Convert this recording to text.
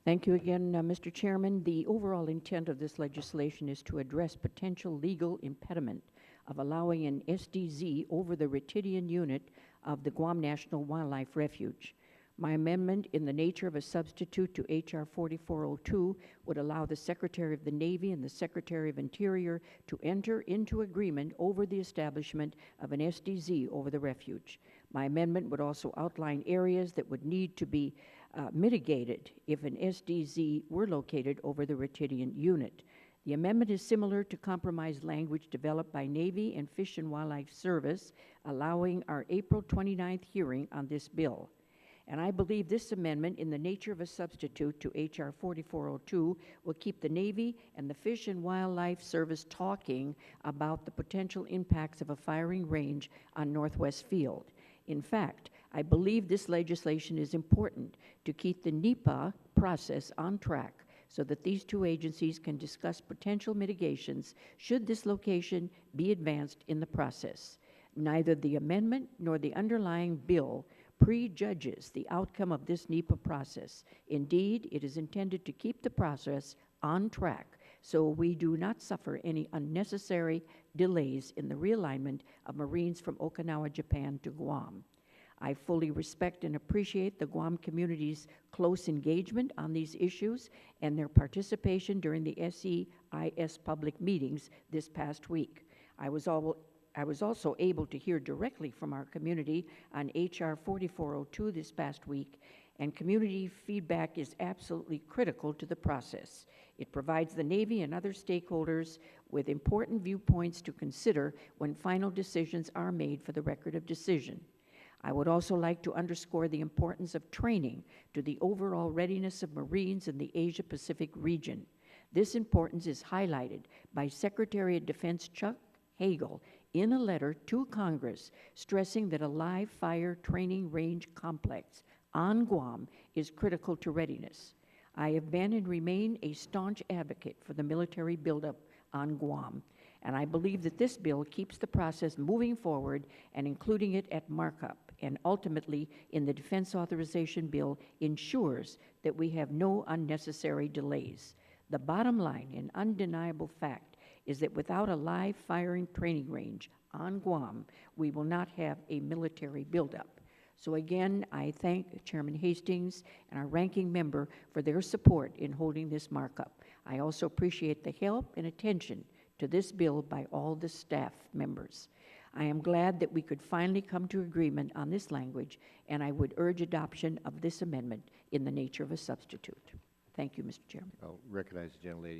Thank you again, Mr. Chairman. The overall intent of this legislation is to address potential legal impediment of allowing an SDZ over the Retidian unit of the Guam National Wildlife Refuge. My amendment, in the nature of a substitute to H.R. 4402, would allow the Secretary of the Navy and the Secretary of Interior to enter into agreement over the establishment of an SDZ over the refuge. My amendment would also outline areas that would need to be mitigated if an SDZ were located over the Retidian unit. The amendment is similar to compromise language developed by Navy and Fish and Wildlife Service, allowing our April 29th hearing on this bill. And I believe this amendment, in the nature of a substitute to H.R. 4402, will keep the Navy and the Fish and Wildlife Service talking about the potential impacts of a firing range on Northwest Field. In fact, I believe this legislation is important to keep the NEPA process on track so that these two agencies can discuss potential mitigations should this location be advanced in the process. Neither the amendment nor the underlying bill prejudges the outcome of this NEPA process. Indeed, it is intended to keep the process on track so we do not suffer any unnecessary delays in the realignment of Marines from Okinawa, Japan to Guam. I fully respect and appreciate the Guam community's close engagement on these issues and their participation during the SEIS public meetings this past week. I was also able to hear directly from our community on H.R. 4402 this past week, and community feedback is absolutely critical to the process. It provides the Navy and other stakeholders with important viewpoints to consider when final decisions are made for the record of decision. I would also like to underscore the importance of training to the overall readiness of Marines in the Asia-Pacific region. This importance is highlighted by Secretary of Defense Chuck Hagel in a letter to Congress stressing that a live fire training range complex on Guam is critical to readiness. I have been and remain a staunch advocate for the military buildup on Guam, and I believe that this bill keeps the process moving forward and including it at markup and ultimately in the Defense Authorization Bill ensures that we have no unnecessary delays. The bottom line and undeniable fact is that without a live firing training range on Guam, we will not have a military buildup. So again, I thank Chairman Hastings and our ranking member for their support in holding this markup. I also appreciate the help and attention to this bill by all the staff members. I am glad that we could finally come to agreement on this language, and I would urge adoption of this amendment in the nature of a substitute. Thank you, Mr. Chairman. I'll recognize the gentlelady.